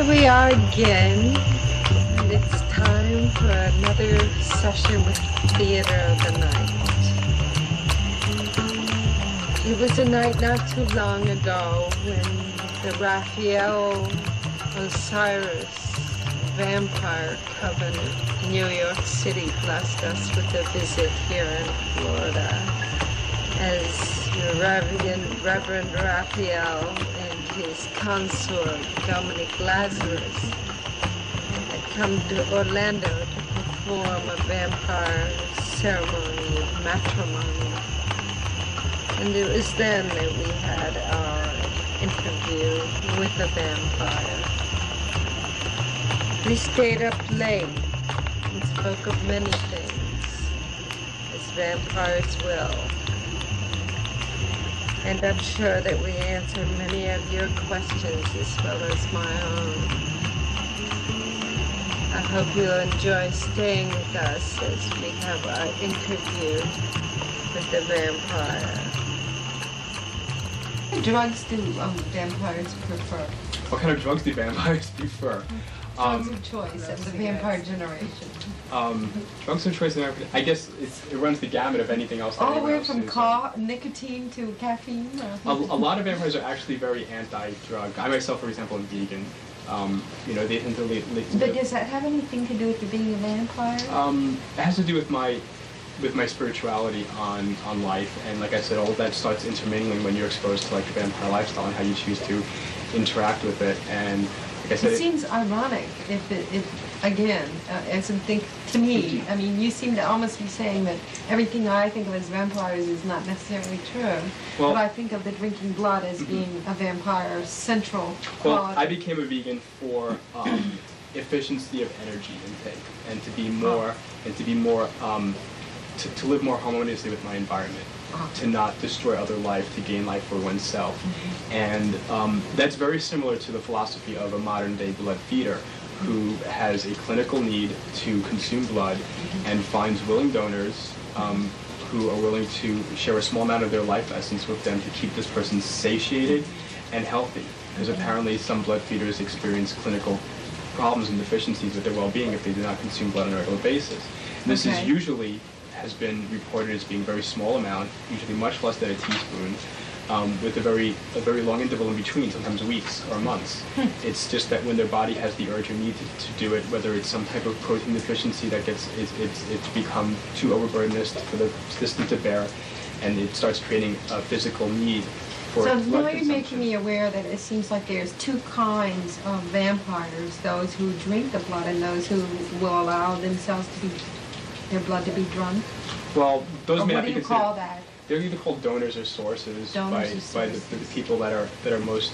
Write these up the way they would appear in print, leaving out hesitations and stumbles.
Here we are again, and it's time for another session with Theater of the Night. It was a night not too long ago when the Raphael Osiris vampire coven in New York City blessed us with a visit here in Florida, as Reverend Raphael and his consort, Dominic Lazarus, had come to Orlando to perform a vampire ceremony of matrimony. And it was then that we had our interview with the vampire. We stayed up late and spoke of many things, as vampires will. And I'm sure that we answered many of your questions as well as my own. I hope you'll enjoy staying with us as we have our interview with the vampire. What drugs do vampires prefer? What kind of drugs do vampires prefer? Drugs of choice of the vampire generation. Drugs of choice, I guess it runs the gamut of anything else. All the way from nicotine to caffeine? A lot of vampires are actually very anti-drug. I myself, for example, am vegan. You know, they tend to But does that have anything to do with you being a vampire? It has to do with my spirituality on life, and like I said, all of that starts intermingling when you're exposed to like the vampire lifestyle and how you choose to interact with it. And like I said, it seems ironic if again, as I think to me, I mean, you seem to almost be saying that everything I think of as vampires is not necessarily true. Well, but I think of the drinking blood as being a vampire's central quality. Well, I became a vegan for efficiency of energy intake, and to live more harmoniously with my environment, to not destroy other life, to gain life for oneself. And that's very similar to the philosophy of a modern-day blood feeder who has a clinical need to consume blood and finds willing donors who are willing to share a small amount of their life essence with them to keep this person satiated and healthy. Because apparently some blood feeders experience clinical problems and deficiencies with their well-being if they do not consume blood on a regular basis. And this is usually has been reported as being a very small amount, usually much less than a teaspoon, with a very long interval in between, sometimes weeks or months. It's just that when their body has the urge or need to do it, whether it's some type of protein deficiency that it's become too overburdenous for the system to bear, and it starts creating a physical need for So blood now you're consumption. making me aware that it seems like there's two kinds of vampires: those who drink the blood and those who will allow themselves to be their blood to be drunk. Well, those may What not do be you call that? They're either called donors or sources, by the people that are most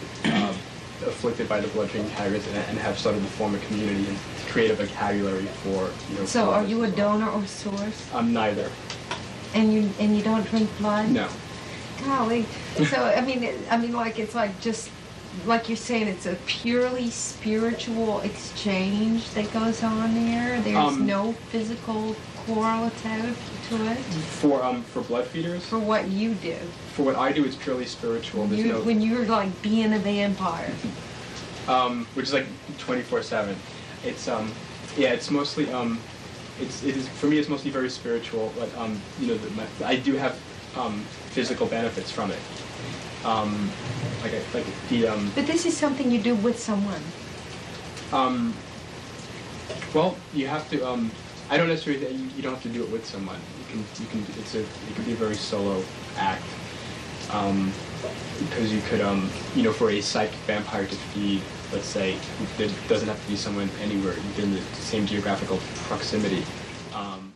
afflicted by the blood drinking habits and have started to form a community and create a vocabulary for, you know. So are you a donor or source? I'm neither. And you don't drink blood? No. Golly. So I mean, like it's like just like you're saying, it's a purely spiritual exchange that goes on there. There's no physical correlative to it. For blood feeders? For what you do. For what I do, it's purely spiritual. There's When you're like being a vampire. Which is like 24/7. It's yeah, it's mostly it is for me. It's mostly very spiritual, but you know, I do have physical benefits from it. But this is something you do with someone. Well, you have to. I don't necessarily. You don't have to do it with someone. You can. It can be a very solo act. Because you could, you know, for a psychic vampire to feed, let's say, there doesn't have to be someone anywhere within the same geographical proximity.